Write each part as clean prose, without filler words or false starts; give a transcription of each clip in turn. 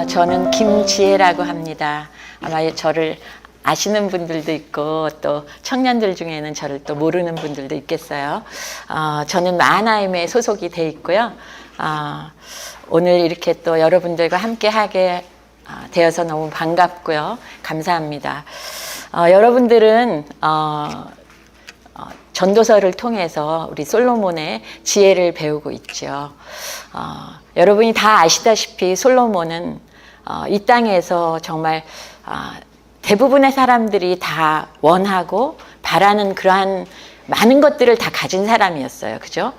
저는 김지혜라고 합니다. 아마 저를 아시는 분들도 있고 또 청년들 중에는 저를 또 모르는 분들도 있겠어요. 저는 마하나임에 소속이 돼 있고요. 오늘 이렇게 또 여러분들과 함께 하게 되어서 너무 반갑고요. 감사합니다. 여러분들은 전도서를 통해서 우리 솔로몬의 지혜를 배우고 있죠. 여러분이 다 아시다시피 솔로몬은 이 땅에서 정말 대부분의 사람들이 다 원하고 바라는 그러한 많은 것들을 다 가진 사람이었어요. 그죠?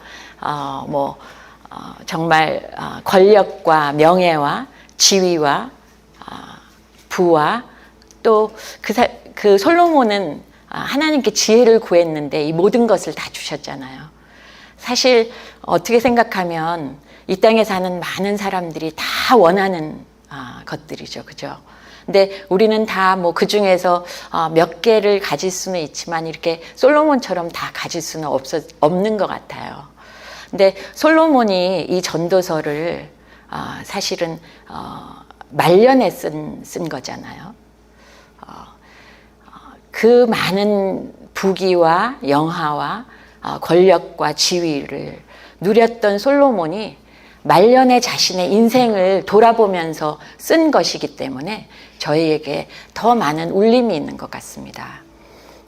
정말 권력과 명예와 지위와 부와 또 그 솔로몬은 하나님께 지혜를 구했는데 이 모든 것을 다 주셨잖아요. 사실 어떻게 생각하면 이 땅에 사는 많은 사람들이 다 원하는 것들이죠. 그죠? 근데 우리는 다 그 중에서 몇 개를 가질 수는 있지만 이렇게 솔로몬처럼 다 가질 수는 없는 것 같아요. 근데 솔로몬이 이 전도서를 사실은 말년에 쓴 거잖아요. 그 많은 부귀와 영화와 권력과 지위를 누렸던 솔로몬이 말년에 자신의 인생을 돌아보면서 쓴 것이기 때문에 저희에게 더 많은 울림이 있는 것 같습니다.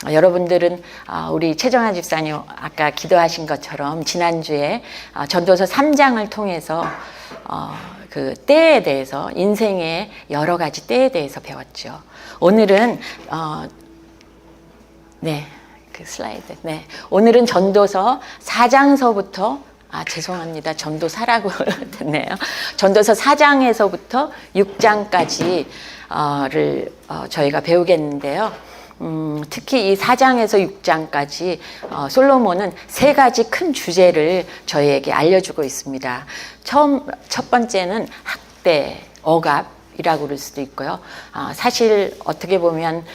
여러분들은 우리 최정아 집사님 아까 기도하신 것처럼 지난주에 전도서 3장을 통해서 그 때에 대해서 인생의 여러 가지 때에 대해서 배웠죠. 오늘은 그 슬라이드. 오늘은 전도서 4장서부터 죄송합니다. 전도사라고 됐네요. 전도서 4장에서부터 6장까지를 저희가 배우겠는데요. 특히 이 4장에서 6장까지 솔로몬은 세 가지 큰 주제를 저희에게 알려주고 있습니다. 첫 번째는 학대, 억압이라고 그럴 수도 있고요. 사실 어떻게 보면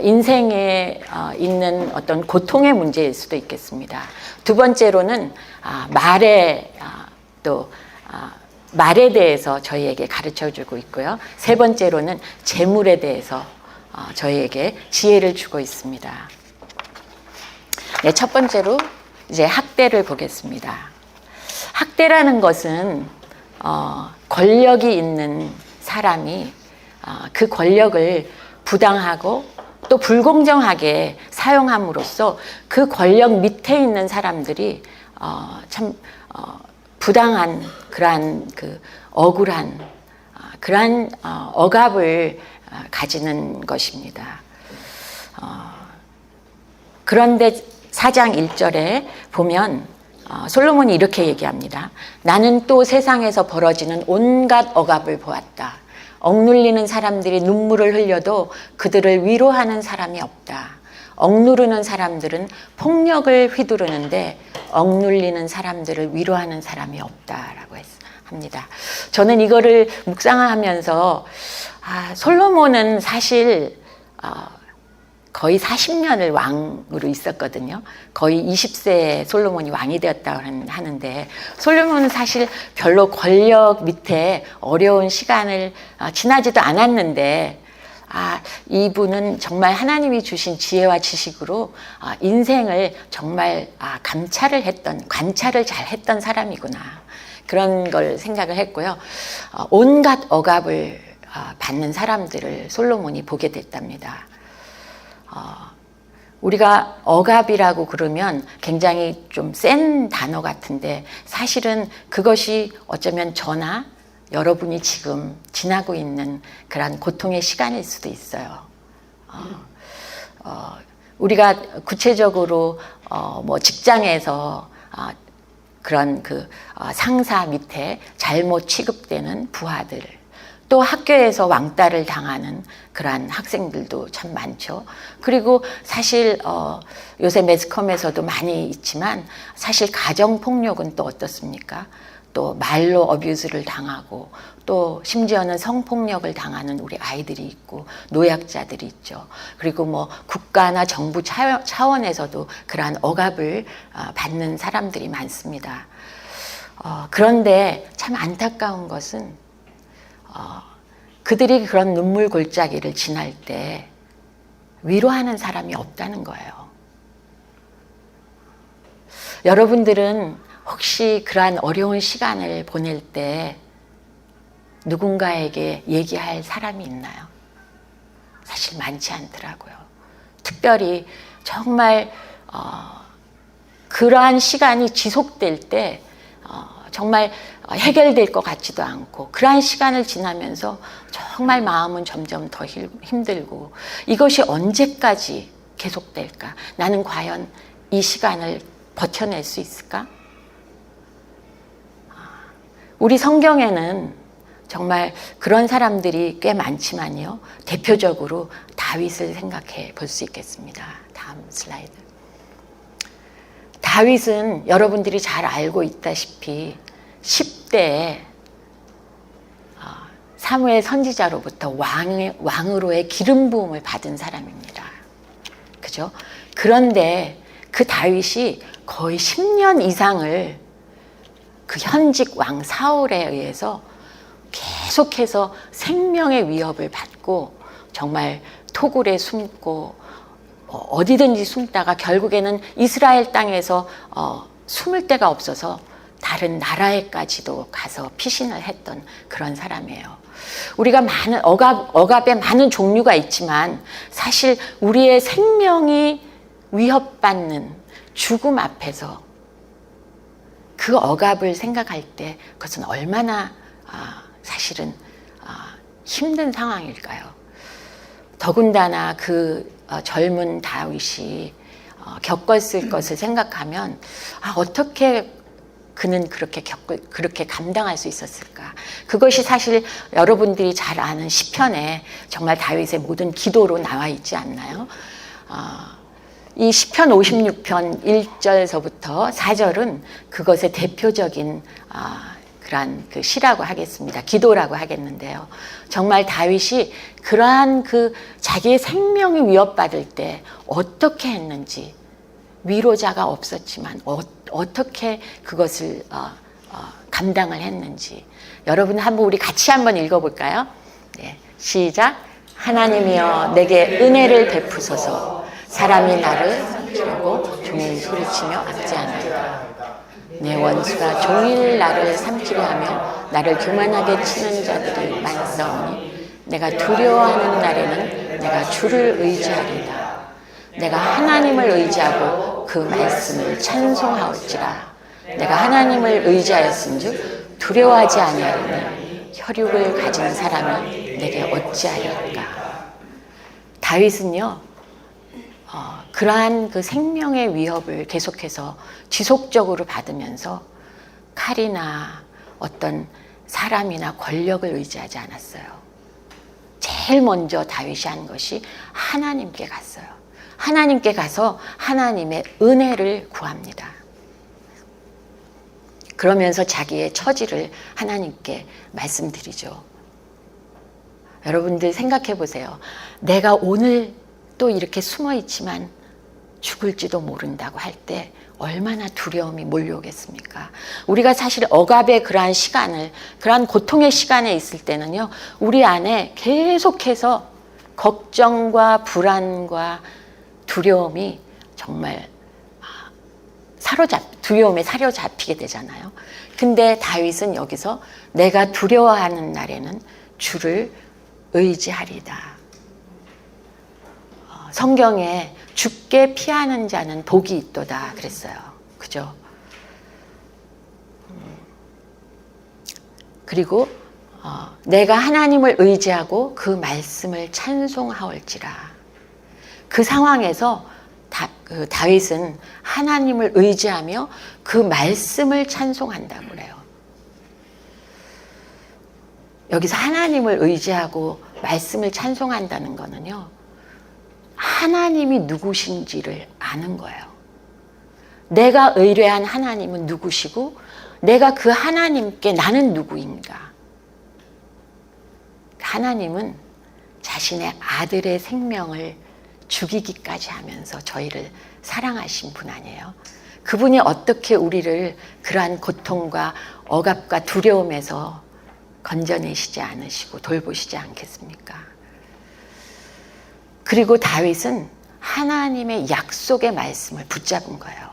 인생에 있는 어떤 고통의 문제일 수도 있겠습니다. 두 번째로는 말에 대해서 저희에게 가르쳐주고 있고요. 세 번째로는 재물에 대해서 저희에게 지혜를 주고 있습니다. 첫 번째로 이제 학대를 보겠습니다. 학대라는 것은 권력이 있는 사람이 그 권력을 부당하고 또 불공정하게 사용함으로써 그 권력 밑에 있는 사람들이 참 부당한 그러한 그 억울한 그러한 억압을 가지는 것입니다. 그런데 4장 1절에 보면 솔로몬이 이렇게 얘기합니다. 나는 또 세상에서 벌어지는 온갖 억압을 보았다. 억눌리는 사람들이 눈물을 흘려도 그들을 위로하는 사람이 없다. 억누르는 사람들은 폭력을 휘두르는데 억눌리는 사람들을 위로하는 사람이 없다라고 합니다. 저는 이거를 묵상하면서 솔로몬은 사실 거의 40년을 왕으로 있었거든요. 거의 20세에 솔로몬이 왕이 되었다고 하는데 솔로몬은 사실 별로 권력 밑에 어려운 시간을 지나지도 않았는데 이분은 정말 하나님이 주신 지혜와 지식으로 인생을 정말 관찰을 잘 했던 사람이구나. 그런 걸 생각을 했고요. 온갖 억압을 받는 사람들을 솔로몬이 보게 됐답니다. 우리가 억압이라고 그러면 굉장히 좀 센 단어 같은데 사실은 그것이 어쩌면 저나 여러분이 지금 지나고 있는 그런 고통의 시간일 수도 있어요. 우리가 구체적으로 직장에서 그런 상사 밑에 잘못 취급되는 부하들, 또 학교에서 왕따를 당하는 그러한 학생들도 참 많죠. 그리고 사실 요새 매스컴에서도 많이 있지만 사실 가정폭력은 또 어떻습니까? 또 말로 어뷰즈를 당하고 또 심지어는 성폭력을 당하는 우리 아이들이 있고 노약자들이 있죠. 그리고 국가나 정부 차원에서도 그러한 억압을 받는 사람들이 많습니다. 그런데 참 안타까운 것은 그들이 그런 눈물 골짜기를 지날 때 위로하는 사람이 없다는 거예요. 여러분들은 혹시 그러한 어려운 시간을 보낼 때 누군가에게 얘기할 사람이 있나요? 사실 많지 않더라고요. 특별히 정말 그러한 시간이 지속될 때 정말 해결될 것 같지도 않고 그러한 시간을 지나면서 정말 마음은 점점 더 힘들고 이것이 언제까지 계속될까? 나는 과연 이 시간을 버텨낼 수 있을까? 우리 성경에는 정말 그런 사람들이 꽤 많지만요. 대표적으로 다윗을 생각해 볼 수 있겠습니다. 다음 슬라이드. 다윗은 여러분들이 잘 알고 있다시피 10대에 사무엘 선지자로부터 왕으로의 기름 부음을 받은 사람입니다. 그죠? 그런데 그 다윗이 거의 10년 이상을 그 현직 왕 사울에 의해서 계속해서 생명의 위협을 받고 정말 토굴에 숨고 어디든지 숨다가 결국에는 이스라엘 땅에서 숨을 데가 없어서 다른 나라에까지도 가서 피신을 했던 그런 사람이에요. 우리가 많은 억압에 많은 종류가 있지만 사실 우리의 생명이 위협받는 죽음 앞에서 그 억압을 생각할 때 그것은 얼마나 사실은 힘든 상황일까요? 더군다나 그 젊은 다윗이 겪었을 것을 생각하면 어떻게 그는 그렇게 감당할 수 있었을까? 그것이 사실 여러분들이 잘 아는 시편에 정말 다윗의 모든 기도로 나와 있지 않나요? 이 시편 56편 1절에서부터 4절은 그것의 대표적인 그러한 그 시라고 하겠습니다. 기도라고 하겠는데요. 정말 다윗이 그러한 그 자기의 생명이 위협받을 때 어떻게 했는지 위로자가 없었지만 어떻게 그것을 감당을 했는지 여러분 우리 같이 한번 읽어볼까요? 네, 시작. 하나님이여 내게 은혜를 베푸소서. 사람이 나를 삼키려고 종일 소리치며 압제하나이다. 내 원수가 종일 나를 삼키려 하며 나를 교만하게 치는 자들이 많사오니 내가 두려워하는 날에는 내가 주를 의지하리다. 내가 하나님을 의지하고 그 말씀을 찬송하올지라. 내가 하나님을 의지하였은즉 두려워하지 아니하리니 혈육을 가진 사람이 내게 어찌하리까. 다윗은요 그러한 그 생명의 위협을 계속해서 지속적으로 받으면서 칼이나 어떤 사람이나 권력을 의지하지 않았어요. 제일 먼저 다윗이 한 것이 하나님께 갔어요. 하나님께 가서 하나님의 은혜를 구합니다. 그러면서 자기의 처지를 하나님께 말씀드리죠. 여러분들 생각해 보세요. 내가 오늘 또 이렇게 숨어 있지만 죽을지도 모른다고 할 때 얼마나 두려움이 몰려오겠습니까? 우리가 사실 억압의 그러한 시간을, 그러한 고통의 시간에 있을 때는요, 우리 안에 계속해서 걱정과 불안과 두려움이 정말 두려움에 사로잡히게 되잖아요. 근데 다윗은 여기서 내가 두려워하는 날에는 주를 의지하리다. 성경에 죽게 피하는 자는 복이 있도다 그랬어요. 그죠? 그리고 내가 하나님을 의지하고 그 말씀을 찬송하올지라. 그 상황에서 다윗은 하나님을 의지하며 그 말씀을 찬송한다고 그래요. 여기서 하나님을 의지하고 말씀을 찬송한다는 거는요, 하나님이 누구신지를 아는 거예요. 내가 의뢰한 하나님은 누구시고 내가 그 하나님께 나는 누구인가. 하나님은 자신의 아들의 생명을 죽이기까지 하면서 저희를 사랑하신 분 아니에요. 그분이 어떻게 우리를 그러한 고통과 억압과 두려움에서 건져내시지 않으시고 돌보시지 않겠습니까? 그리고 다윗은 하나님의 약속의 말씀을 붙잡은 거예요.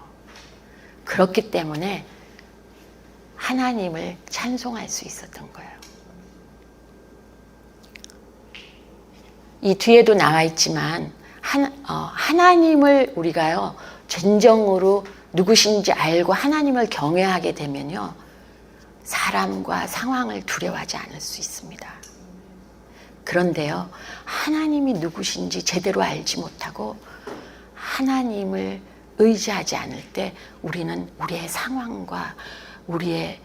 그렇기 때문에 하나님을 찬송할 수 있었던 거예요. 이 뒤에도 나와 있지만 하나님을 우리가요 진정으로 누구신지 알고 하나님을 경외하게 되면요 사람과 상황을 두려워하지 않을 수 있습니다. 그런데요 하나님이 누구신지 제대로 알지 못하고 하나님을 의지하지 않을 때 우리는 우리의 상황과 우리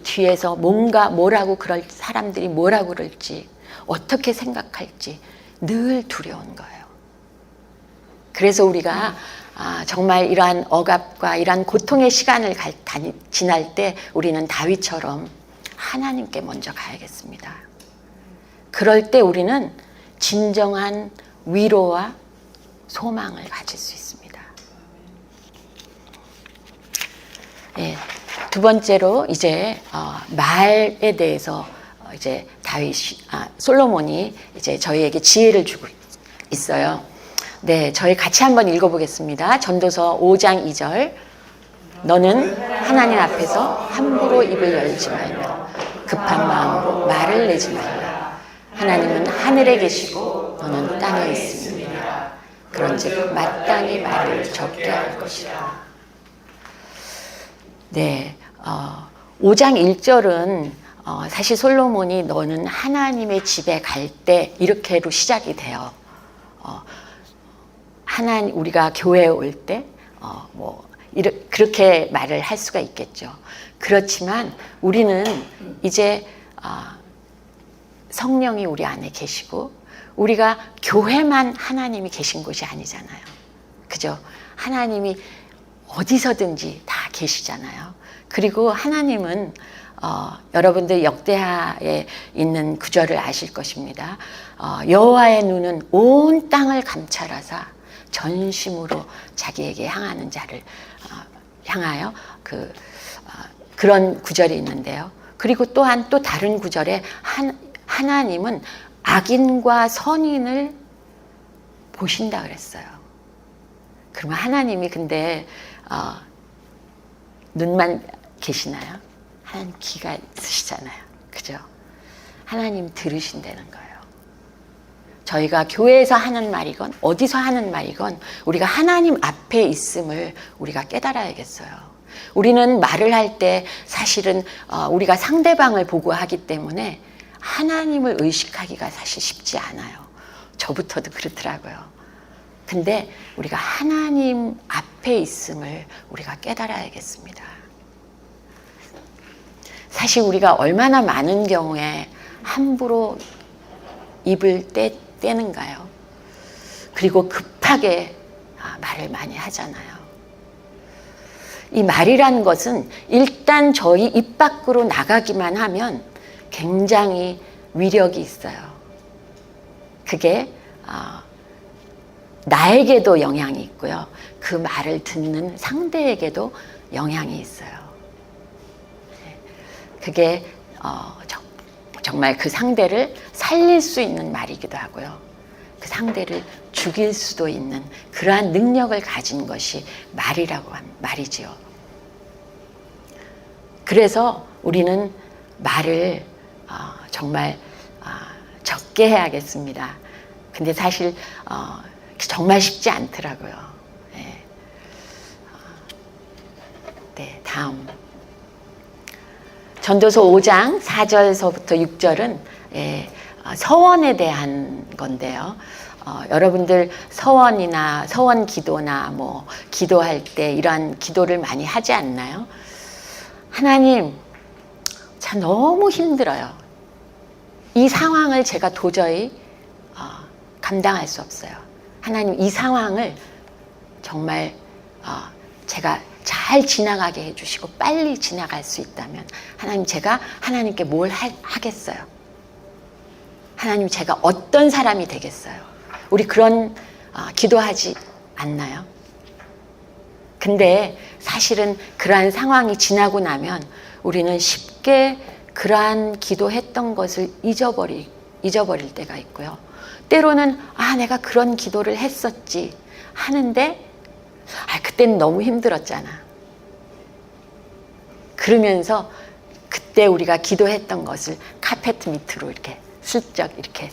뒤에서 뭐라고 그럴 사람들이 뭐라고 그럴지 어떻게 생각할지 늘 두려운 거예요. 그래서 우리가 정말 이러한 억압과 이러한 고통의 시간을 지날 때 우리는 다윗처럼 하나님께 먼저 가야겠습니다. 그럴 때 우리는 진정한 위로와 소망을 가질 수 있습니다. 네, 두 번째로 이제 말에 대해서 이제 솔로몬이 이제 저희에게 지혜를 주고 있어요. 네, 저희 같이 한번 읽어보겠습니다. 전도서 5장 2절. 너는 하나님 앞에서 함부로 입을 열지 말며 급한 마음으로 말을 내지 말라. 하나님은 하늘에 계시고 너는 땅에 있습니다. 그런즉 마땅히 말을 적게 할 것이라. 네, 5장 1절은 사실 솔로몬이 너는 하나님의 집에 갈 때 이렇게로 시작이 돼요. 우리가 교회에 올 때 그렇게 말을 할 수가 있겠죠. 그렇지만 우리는 이제 성령이 우리 안에 계시고 우리가 교회만 하나님이 계신 곳이 아니잖아요. 그죠? 하나님이 어디서든지 다 계시잖아요. 그리고 하나님은 여러분들 역대하에 있는 구절을 아실 것입니다. 여호와의 눈은 온 땅을 감찰하사 전심으로 자기에게 향하는 자를 향하여 그런 구절이 있는데요. 그리고 또한 또 다른 구절에 하나님은 악인과 선인을 보신다 그랬어요. 그러면 하나님이 근데 눈만 계시나요? 하나님 귀가 있으시잖아요. 그죠? 하나님 들으신다는 거예요. 저희가 교회에서 하는 말이건 어디서 하는 말이건 우리가 하나님 앞에 있음을 우리가 깨달아야겠어요. 우리는 말을 할 때 사실은 우리가 상대방을 보고 하기 때문에 하나님을 의식하기가 사실 쉽지 않아요. 저부터도 그렇더라고요. 근데 우리가 하나님 앞에 있음을 우리가 깨달아야겠습니다. 사실 우리가 얼마나 많은 경우에 함부로 입을 떼는가요? 그리고 급하게 말을 많이 하잖아요. 이 말이라는 것은 일단 저희 입 밖으로 나가기만 하면 굉장히 위력이 있어요. 그게 나에게도 영향이 있고요. 그 말을 듣는 상대에게도 영향이 있어요. 그게 정말 그 상대를 살릴 수 있는 말이기도 하고요. 그 상대를 죽일 수도 있는 그러한 능력을 가진 것이 말이지요. 그래서 우리는 말을 정말 적게 해야겠습니다. 근데 사실 정말 쉽지 않더라고요. 네, 다음. 전도서 5장 4절서부터 6절은 서원에 대한 건데요. 여러분들 서원이나 서원 기도나 기도할 때 이러한 기도를 많이 하지 않나요? 하나님, 참 너무 힘들어요. 이 상황을 제가 도저히 감당할 수 없어요. 하나님, 이 상황을 정말 제가 잘 지나가게 해주시고 빨리 지나갈 수 있다면 하나님, 제가 하나님께 뭘 하겠어요? 하나님, 제가 어떤 사람이 되겠어요? 우리 그런 기도하지 않나요? 근데 사실은 그러한 상황이 지나고 나면 우리는 쉽게 그러한 기도했던 것을 잊어버릴 때가 있고요. 때로는 내가 그런 기도를 했었지 하는데 그때는 너무 힘들었잖아. 그러면서 그때 우리가 기도했던 것을 카페트 밑으로 이렇게 슬쩍 이렇게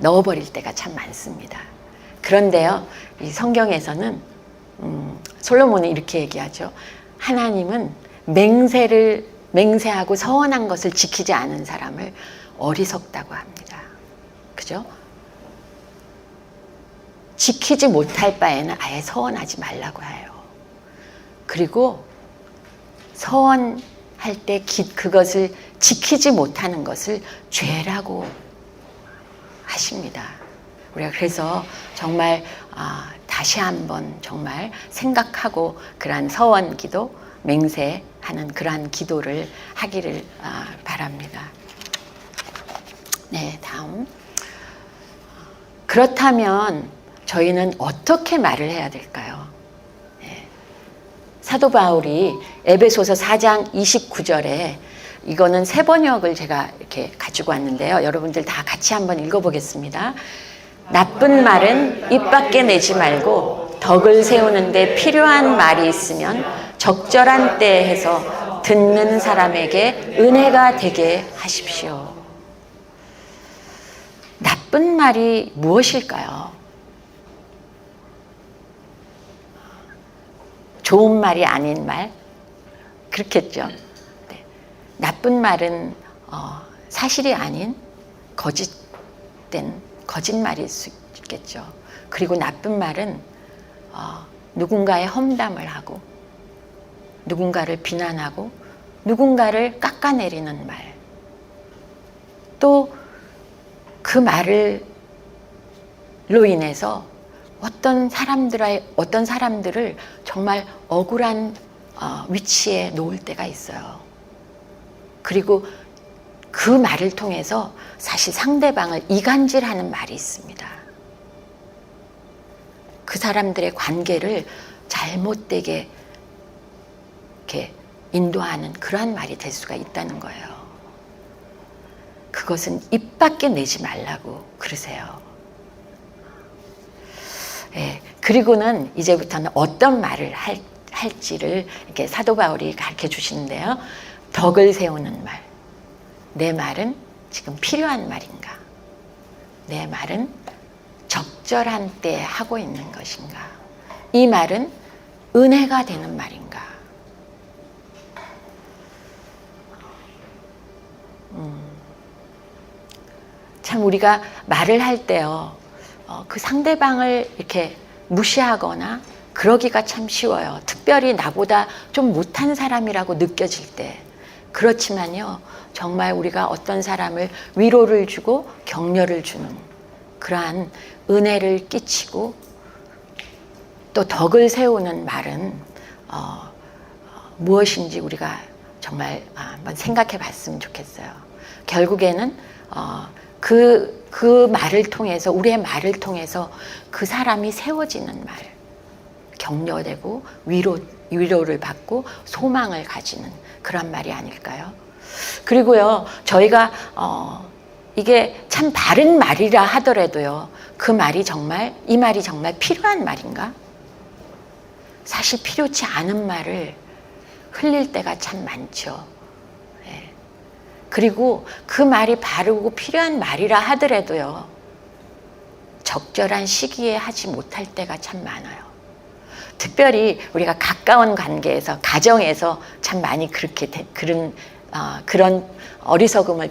넣어버릴 때가 참 많습니다. 그런데요, 이 성경에서는 솔로몬이 이렇게 얘기하죠. 하나님은 맹세하고 서원한 것을 지키지 않은 사람을 어리석다고 합니다. 그죠? 지키지 못할 바에는 아예 서원하지 말라고 해요. 그리고 서원할 때 그것을 지키지 못하는 것을 죄라고 하십니다. 우리가 그래서 정말 다시 한번 정말 생각하고 그러한 서원 기도, 맹세하는 그러한 기도를 하기를 바랍니다. 네, 다음. 그렇다면 저희는 어떻게 말을 해야 될까요? 네. 사도 바울이 에베소서 4장 29절에 이거는 새 번역을 제가 이렇게 가지고 왔는데요. 여러분들 다 같이 한번 읽어보겠습니다. 나쁜 말은 입 밖에 내지 말고 덕을 세우는 데 필요한 말이 있으면 적절한 때에 해서 듣는 사람에게 은혜가 되게 하십시오. 나쁜 말이 무엇일까요? 좋은 말이 아닌 말? 그렇겠죠. 네. 나쁜 말은 사실이 아닌 거짓말일 수 있겠죠. 그리고 나쁜 말은 누군가의 험담을 하고 누군가를 비난하고 누군가를 깎아내리는 말, 또 그 말로 인해서 어떤 사람들을 정말 억울한 위치에 놓을 때가 있어요. 그리고 그 말을 통해서 사실 상대방을 이간질하는 말이 있습니다. 그 사람들의 관계를 잘못되게 이렇게 인도하는 그러한 말이 될 수가 있다는 거예요. 그것은 입 밖에 내지 말라고 그러세요. 예, 그리고는 이제부터는 어떤 말을 할지를 이렇게 사도 바울이 가르쳐 주시는데요. 덕을 세우는 말. 내 말은 지금 필요한 말인가? 내 말은 적절한 때에 하고 있는 것인가? 이 말은 은혜가 되는 말인가? 참 우리가 말을 할 때요, 그 상대방을 이렇게 무시하거나 그러기가 참 쉬워요. 특별히 나보다 좀 못한 사람이라고 느껴질 때. 그렇지만요, 정말 우리가 어떤 사람을 위로를 주고 격려를 주는 그러한 은혜를 끼치고 또 덕을 세우는 말은 무엇인지 우리가 정말 한번 생각해 봤으면 좋겠어요. 결국에는 그 말을 통해서, 우리의 말을 통해서 그 사람이 세워지는 말, 격려되고 위로를 받고 소망을 가지는 그런 말이 아닐까요? 그리고요, 저희가 이게 참 바른 말이라 하더라도요, 그 말이 정말, 이 말이 정말 필요한 말인가? 사실 필요치 않은 말을 흘릴 때가 참 많죠. 예. 그리고 그 말이 바르고 필요한 말이라 하더라도요, 적절한 시기에 하지 못할 때가 참 많아요. 특별히 우리가 가까운 관계에서, 가정에서 참 많이 그렇게 그런 어리석음을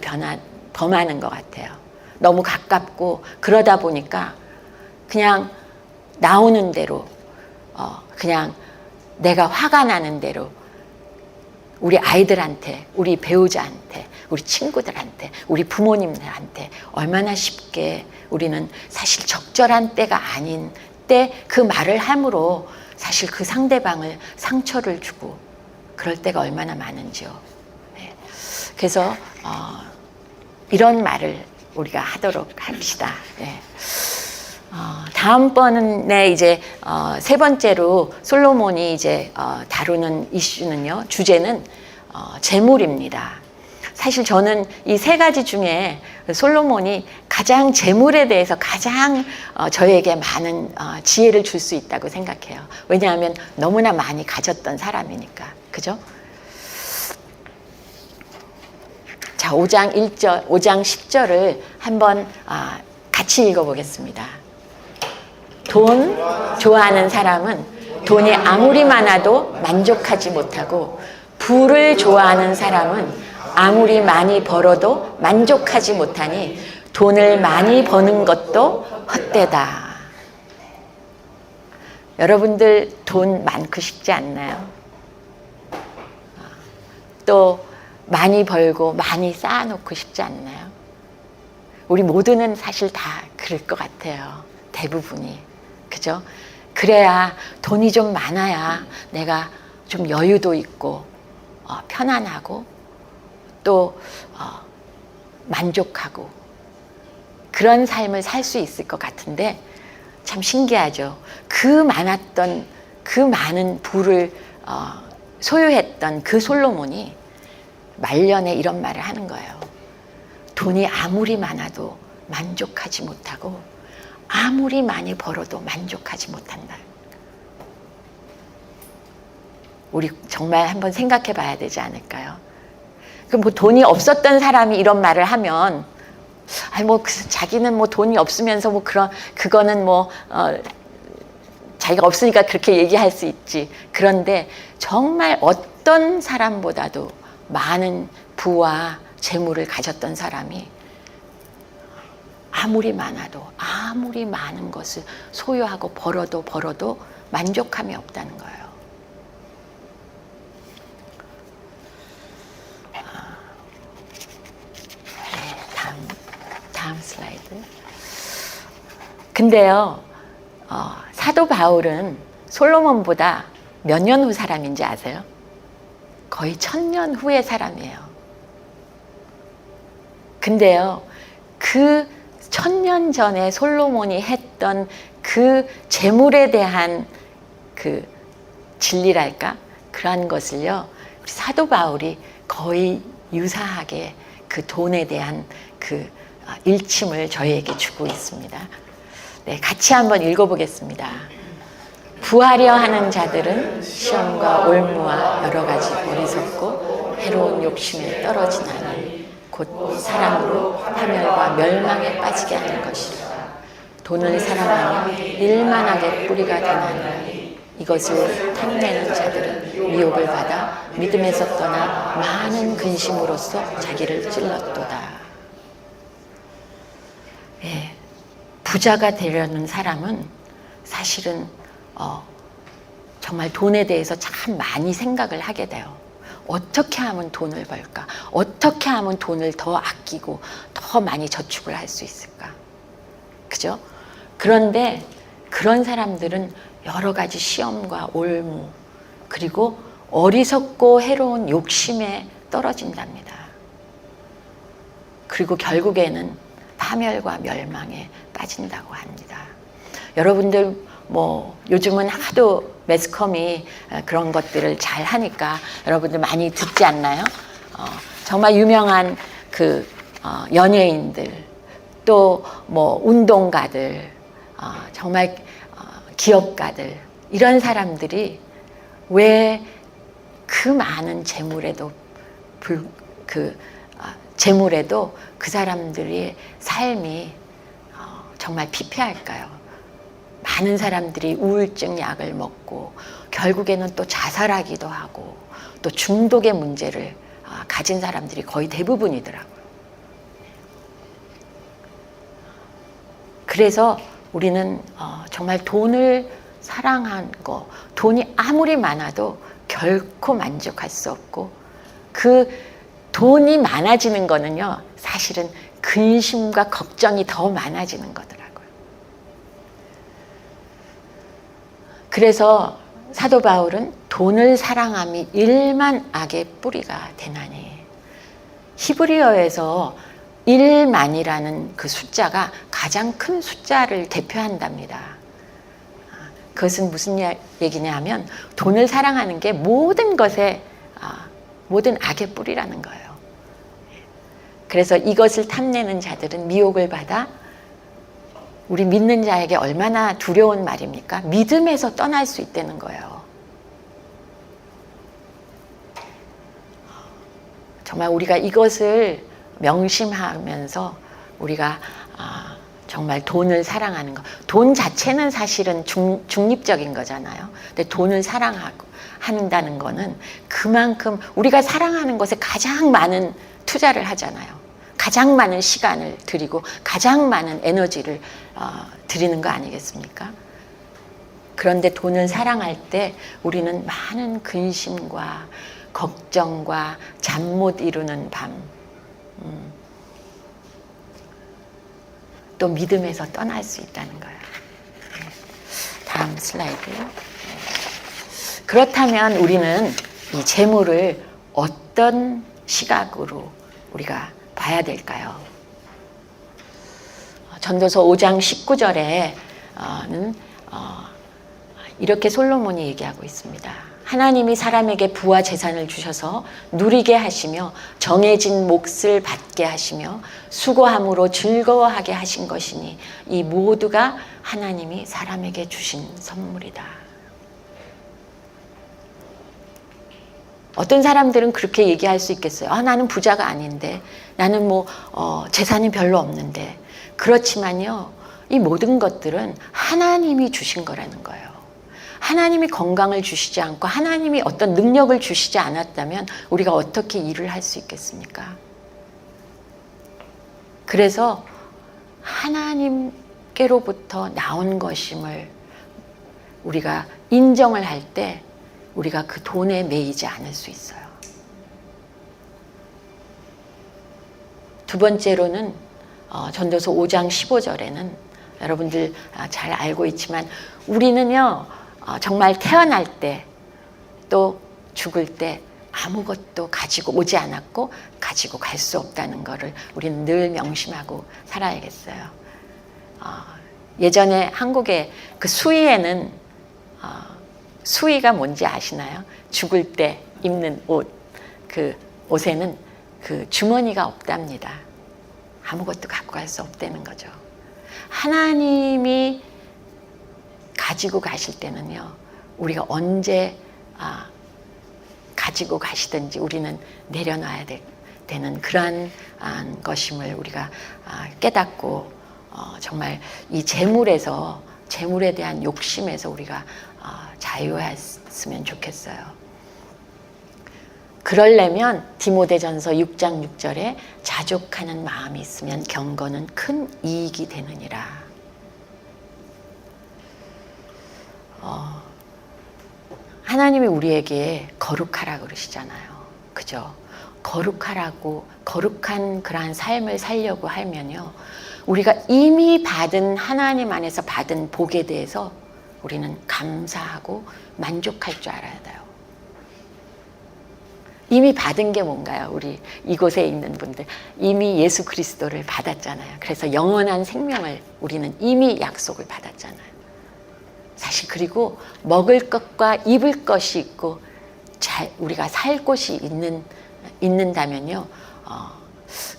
범하는 것 같아요. 너무 가깝고 그러다 보니까 그냥 나오는 대로, 그냥 내가 화가 나는 대로 우리 아이들한테, 우리 배우자한테, 우리 친구들한테, 우리 부모님들한테 얼마나 쉽게 우리는 사실 적절한 때가 아닌 때 그 말을 함으로 사실 그 상대방을 상처를 주고 그럴 때가 얼마나 많은지요. 네. 그래서 이런 말을 우리가 하도록 합시다. 네. 다음번에 이제 세 번째로 솔로몬이 이제 다루는 이슈는요, 주제는 재물입니다. 사실 저는 이 세 가지 중에 솔로몬이 가장 재물에 대해서 가장 저에게 많은 지혜를 줄 수 있다고 생각해요. 왜냐하면 너무나 많이 가졌던 사람이니까. 그죠? 자, 5장 1절, 5장 10절을 한번 같이 읽어보겠습니다. 돈 좋아하는 사람은 돈이 아무리 많아도 만족하지 못하고, 부를 좋아하는 사람은 아무리 많이 벌어도 만족하지 못하니 돈을 많이 버는 것도 헛되다. 여러분들 돈 많고 싶지 않나요? 또 많이 벌고 많이 쌓아놓고 싶지 않나요? 우리 모두는 사실 다 그럴 것 같아요. 대부분이. 그죠? 그래야 돈이 좀 많아야 내가 좀 여유도 있고 편안하고 또 만족하고 그런 삶을 살 수 있을 것 같은데, 참 신기하죠. 그 많은 부를 소유했던 그 솔로몬이 말년에 이런 말을 하는 거예요. 돈이 아무리 많아도 만족하지 못하고 아무리 많이 벌어도 만족하지 못한다. 우리 정말 한번 생각해 봐야 되지 않을까요? 그럼 뭐 돈이 없었던 사람이 이런 말을 하면, 자기는 뭐 돈이 없으면서 뭐 그거는 자기가 없으니까 그렇게 얘기할 수 있지. 그런데 정말 어떤 사람보다도 많은 부와 재물을 가졌던 사람이 아무리 많아도 아무리 많은 것을 소유하고 벌어도 만족함이 없다는 거예요. 다음 슬라이드. 근데요, 사도 바울은 솔로몬보다 몇 년 후 사람인지 아세요? 거의 1000년 후의 사람이에요. 근데요, 그 1000년 전에 솔로몬이 했던 그 재물에 대한 그 진리랄까? 그러한 것을요, 우리 사도 바울이 거의 유사하게 그 돈에 대한 그 일침을 저희에게 주고 있습니다. 네, 같이 한번 읽어보겠습니다. 부하려 하는 자들은 시험과 올무와 여러 가지 어리석고 해로운 욕심에 떨어지나니 곧 사랑으로 파멸과 멸망에 빠지게 하는 것이라. 돈을 사랑하면 일만하게 뿌리가 되나니 이것을 탐내는 자들은 미혹을 받아 믿음에서 떠나 많은 근심으로써 자기를 찔렀도다. 예, 부자가 되려는 사람은 사실은 정말 돈에 대해서 참 많이 생각을 하게 돼요. 어떻게 하면 돈을 벌까? 어떻게 하면 돈을 더 아끼고 더 많이 저축을 할 수 있을까? 그죠? 그런데 그런 사람들은 여러 가지 시험과 올무, 그리고 어리석고 해로운 욕심에 떨어진답니다. 그리고 결국에는 파멸과 멸망에 빠진다고 합니다. 여러분들 요즘은 하도 매스컴이 그런 것들을 잘 하니까 여러분들 많이 듣지 않나요? 정말 유명한 연예인들, 또 운동가들, 정말 기업가들, 이런 사람들이 왜 그 많은 재물에도 그 사람들의 삶이 정말 피폐할까요? 많은 사람들이 우울증 약을 먹고 결국에는 또 자살하기도 하고 또 중독의 문제를 가진 사람들이 거의 대부분이더라고요. 그래서 우리는 정말 돈을 사랑한 거, 돈이 아무리 많아도 결코 만족할 수 없고, 그 돈이 많아지는 거는요, 사실은 근심과 걱정이 더 많아지는 거더라고요. 그래서 사도 바울은 돈을 사랑함이 일만 악의 뿌리가 되나니, 히브리어에서 1만이라는 그 숫자가 가장 큰 숫자를 대표한답니다. 그것은 무슨 얘기냐 하면 돈을 사랑하는 게 모든 악의 뿌리라는 거예요. 그래서 이것을 탐내는 자들은 미혹을 받아 우리 믿는 자에게 얼마나 두려운 말입니까? 믿음에서 떠날 수 있다는 거예요. 정말 우리가 이것을 명심하면서 우리가 정말 돈을 사랑하는 것. 돈 자체는 사실은 중립적인 거잖아요. 근데 돈을 한다는 거는 그만큼 우리가 사랑하는 것에 가장 많은 투자를 하잖아요. 가장 많은 시간을 들이고 가장 많은 에너지를 들이는 거 아니겠습니까? 그런데 돈을 사랑할 때 우리는 많은 근심과 걱정과 잠 못 이루는 밤, 또 믿음에서 떠날 수 있다는 거예요. 다음 슬라이드. 그렇다면 우리는 이 재물을 어떤 시각으로 우리가 봐야 될까요? 전도서 5장 19절에는 이렇게 솔로몬이 얘기하고 있습니다. 하나님이 사람에게 부와 재산을 주셔서 누리게 하시며 정해진 몫을 받게 하시며 수고함으로 즐거워하게 하신 것이니 이 모두가 하나님이 사람에게 주신 선물이다. 어떤 사람들은 그렇게 얘기할 수 있겠어요. 나는 부자가 아닌데, 나는 재산이 별로 없는데. 그렇지만요, 이 모든 것들은 하나님이 주신 거라는 거예요. 하나님이 건강을 주시지 않고 하나님이 어떤 능력을 주시지 않았다면 우리가 어떻게 일을 할 수 있겠습니까? 그래서 하나님께로부터 나온 것임을 우리가 인정을 할 때 우리가 그 돈에 매이지 않을 수 있어요. 두 번째로는 전도서 5장 15절에는 여러분들 잘 알고 있지만 우리는요 정말 태어날 때 또 죽을 때 아무것도 가지고 오지 않았고 가지고 갈 수 없다는 것을 우리는 늘 명심하고 살아야겠어요. 예전에 한국의 그 수의에는 수의가 뭔지 아시나요? 죽을 때 입는 옷, 그 옷에는 그 주머니가 없답니다. 아무것도 갖고 갈 수 없다는 거죠. 하나님이 가지고 가실 때는요, 우리가 언제 가지고 가시든지 우리는 내려놔야 되는 그러한 것임을 우리가 깨닫고 정말 이 재물에 대한 욕심에서 우리가 자유했으면 좋겠어요. 그러려면 디모데전서 6장 6절에 자족하는 마음이 있으면 경건은 큰 이익이 되느니라. 하나님이 우리에게 거룩하라 그러시잖아요. 그죠? 거룩하라고, 거룩한 그러한 삶을 살려고 하면요, 우리가 이미 받은, 하나님 안에서 받은 복에 대해서 우리는 감사하고 만족할 줄 알아야 돼요. 이미 받은 게 뭔가요? 우리 이곳에 있는 분들 이미 예수 그리스도를 받았잖아요. 그래서 영원한 생명을 우리는 이미 약속을 받았잖아요. 사실 그리고 먹을 것과 입을 것이 있고 우리가 살 곳이 있는다면요,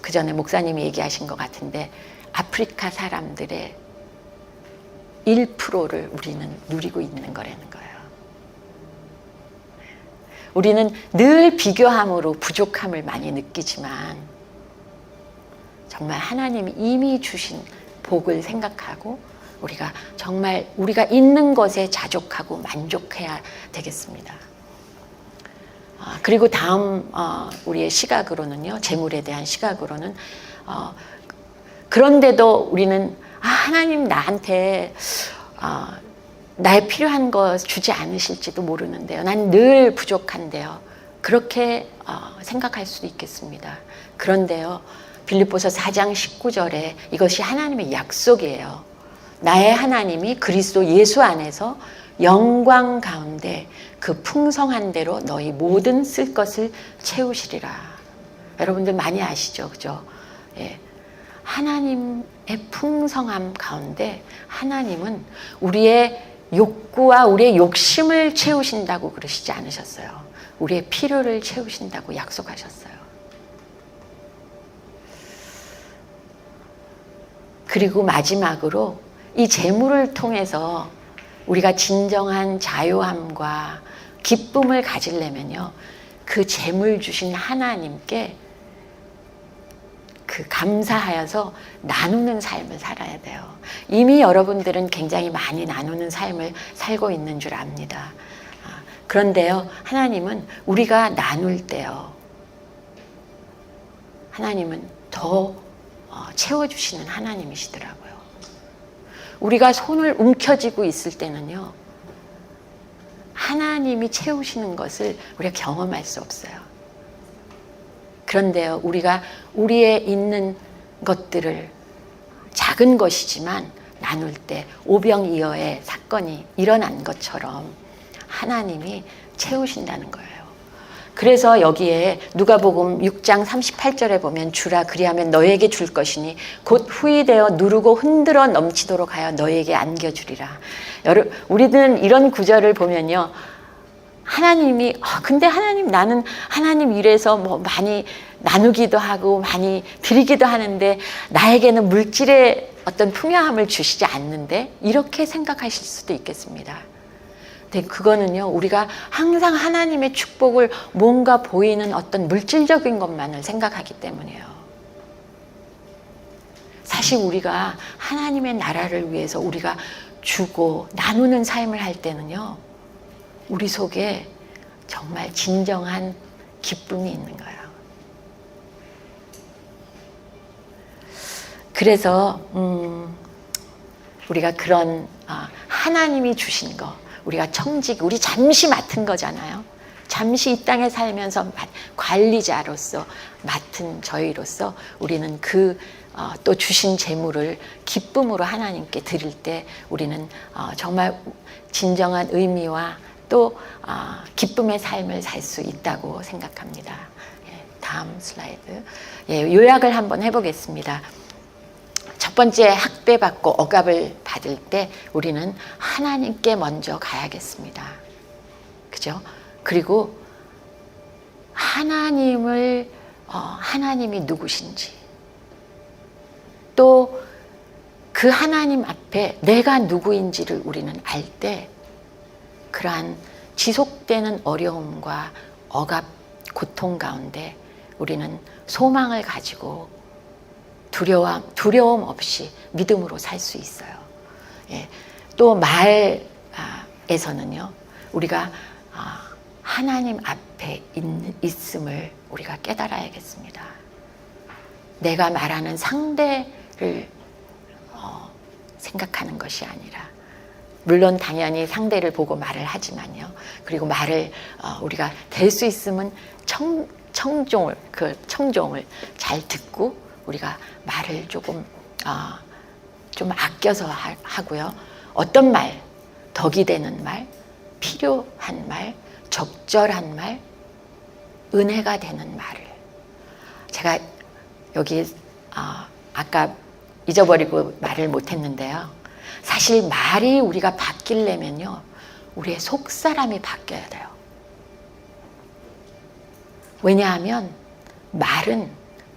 그 전에 목사님이 얘기하신 것 같은데 아프리카 사람들의 1%를 우리는 누리고 있는 거라는 거예요. 우리는 늘 비교함으로 부족함을 많이 느끼지만 정말 하나님이 이미 주신 복을 생각하고 우리가 정말 우리가 있는 것에 자족하고 만족해야 되겠습니다. 그리고 다음 우리의 시각으로는요, 재물에 대한 시각으로는 그런데도 우리는 하나님 나한테 나의 필요한 거 주지 않으실지도 모르는데요. 난 늘 부족한데요. 그렇게 생각할 수도 있겠습니다. 그런데요, 빌립보서 4장 19절에 이것이 하나님의 약속이에요. 나의 하나님이 그리스도 예수 안에서 영광 가운데 그 풍성한 대로 너희 모든 쓸 것을 채우시리라. 여러분들 많이 아시죠? 그죠? 예. 하나님의 풍성함 가운데 하나님은 우리의 욕구와 우리의 욕심을 채우신다고 그러시지 않으셨어요. 우리의 필요를 채우신다고 약속하셨어요. 그리고 마지막으로 이 재물을 통해서 우리가 진정한 자유함과 기쁨을 가지려면요, 그 재물 주신 하나님께 그 감사하여서 나누는 삶을 살아야 돼요. 이미 여러분들은 굉장히 많이 나누는 삶을 살고 있는 줄 압니다. 그런데요, 하나님은 우리가 나눌 때요, 하나님은 더 채워주시는 하나님이시더라고요. 우리가 손을 움켜쥐고 있을 때는요, 하나님이 채우시는 것을 우리가 경험할 수 없어요. 그런데요, 우리가 우리의 있는 것들을 작은 것이지만 나눌 때 오병이어의 사건이 일어난 것처럼 하나님이 채우신다는 거예요. 그래서 여기에 누가복음 6장 38절에 보면 주라 그리하면 너에게 줄 것이니 곧 후이되어 누르고 흔들어 넘치도록 하여 너에게 안겨주리라. 우리는 이런 구절을 보면요, 하나님이 근데 하나님, 나는 하나님 일에서 뭐 많이 나누기도 하고 많이 드리기도 하는데 나에게는 물질의 어떤 풍요함을 주시지 않는데, 이렇게 생각하실 수도 있겠습니다. 근데 그거는요, 우리가 항상 하나님의 축복을 뭔가 보이는 어떤 물질적인 것만을 생각하기 때문이에요. 사실 우리가 하나님의 나라를 위해서 우리가 주고 나누는 삶을 할 때는요, 우리 속에 정말 진정한 기쁨이 있는 거예요. 그래서 우리가 그런 하나님이 주신 거, 우리가 청직, 우리 잠시 맡은 거잖아요. 잠시 이 땅에 살면서 관리자로서 맡은 저희로서 우리는 또 주신 재물을 기쁨으로 하나님께 드릴 때 우리는 정말 진정한 의미와 또 기쁨의 삶을 살 수 있다고 생각합니다. 다음 슬라이드. 요약을 한번 해보겠습니다. 첫 번째, 학대받고 억압을 받을 때 우리는 하나님께 먼저 가야겠습니다. 그죠? 그리고 하나님이 누구신지, 또 그 하나님 앞에 내가 누구인지를 우리는 알 때 그러한 지속되는 어려움과 억압, 고통 가운데 우리는 소망을 가지고 두려움 없이 믿음으로 살 수 있어요. 또 말에서는요, 우리가 하나님 앞에 있음을 우리가 깨달아야겠습니다. 내가 말하는 상대를 생각하는 것이 아니라, 물론 당연히 상대를 보고 말을 하지만요. 그리고 말을 우리가 될 수 있으면 청종을 잘 듣고 우리가 말을 좀 아껴서 하고요. 어떤 말, 덕이 되는 말, 필요한 말, 적절한 말, 은혜가 되는 말을. 제가 여기 아까 잊어버리고 말을 못했는데요. 사실 말이 우리가 바뀌려면요, 우리의 속사람이 바뀌어야 돼요. 왜냐하면 말은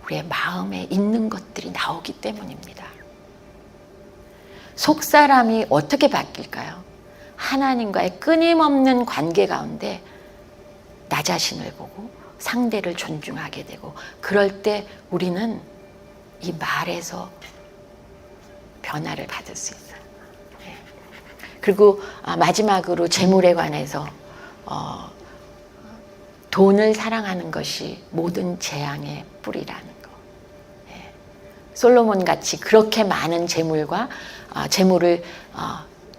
우리의 마음에 있는 것들이 나오기 때문입니다. 속사람이 어떻게 바뀔까요? 하나님과의 끊임없는 관계 가운데 나 자신을 보고 상대를 존중하게 되고, 그럴 때 우리는 이 말에서 변화를 받을 수 있어요. 그리고 마지막으로 재물에 관해서 돈을 사랑하는 것이 모든 재앙의 뿌리라는 거. 솔로몬 같이 그렇게 많은 재물과 재물을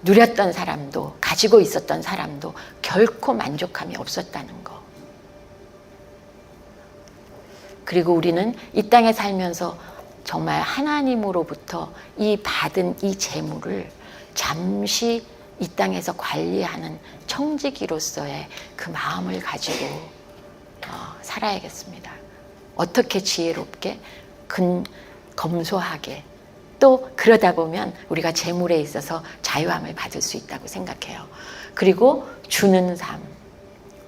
누렸던 사람도, 가지고 있었던 사람도 결코 만족함이 없었다는 거. 그리고 우리는 이 땅에 살면서 정말 하나님으로부터 이 받은 이 재물을 잠시 이 땅에서 관리하는 청지기로서의 그 마음을 가지고 살아야겠습니다. 어떻게 지혜롭게, 검소하게, 또 그러다 보면 우리가 재물에 있어서 자유함을 받을 수 있다고 생각해요. 그리고 주는 삶,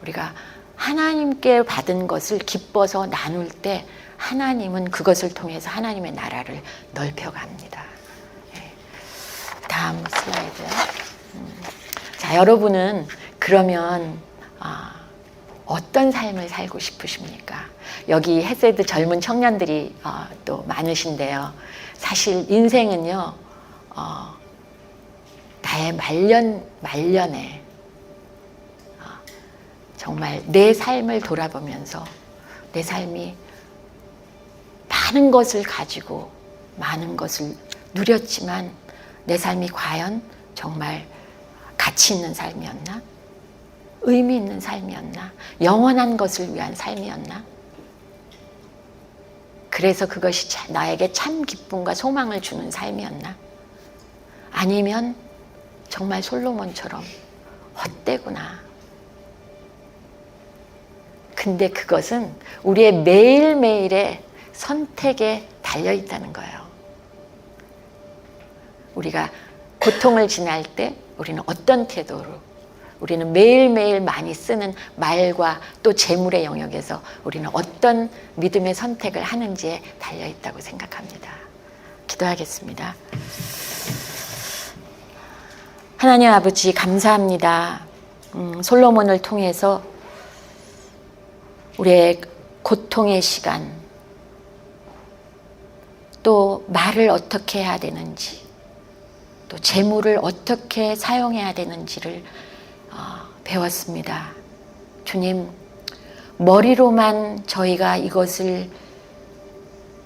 우리가 하나님께 받은 것을 기뻐서 나눌 때 하나님은 그것을 통해서 하나님의 나라를 넓혀갑니다. 다음 슬라이드. 자, 여러분은 그러면 어떤 삶을 살고 싶으십니까? 여기 헤세드 젊은 청년들이 또 많으신데요. 사실 인생은요, 나의 말년에 정말 내 삶을 돌아보면서 내 삶이 많은 것을 가지고 많은 것을 누렸지만 내 삶이 과연 정말 가치 있는 삶이었나? 의미 있는 삶이었나? 영원한 것을 위한 삶이었나? 그래서 그것이 나에게 참 기쁨과 소망을 주는 삶이었나? 아니면 정말 솔로몬처럼 헛되구나. 근데 그것은 우리의 매일매일의 선택에 달려있다는 거예요. 우리가 고통을 지날 때 우리는 어떤 태도로, 우리는 매일매일 많이 쓰는 말과 또 재물의 영역에서 우리는 어떤 믿음의 선택을 하는지에 달려있다고 생각합니다. 기도하겠습니다. 하나님 아버지 감사합니다. 솔로몬을 통해서 우리의 고통의 시간, 또 말을 어떻게 해야 되는지, 또 재물을 어떻게 사용해야 되는지를 배웠습니다. 주님, 머리로만 저희가 이것을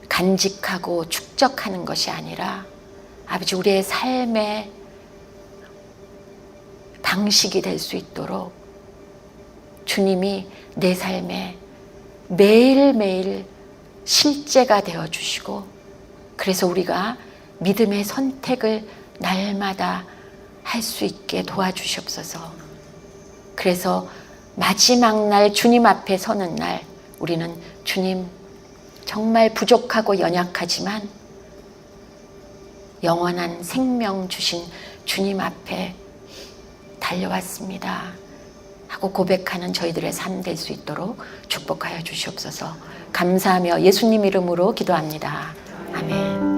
간직하고 축적하는 것이 아니라 아버지 우리의 삶의 방식이 될 수 있도록 주님이 내 삶에 매일매일 실제가 되어주시고, 그래서 우리가 믿음의 선택을 날마다 할 수 있게 도와주시옵소서. 그래서 마지막 날 주님 앞에 서는 날 우리는 주님 정말 부족하고 연약하지만 영원한 생명 주신 주님 앞에 달려왔습니다 하고 고백하는 저희들의 삶 될 수 있도록 축복하여 주시옵소서. 감사하며 예수님 이름으로 기도합니다. 아멘.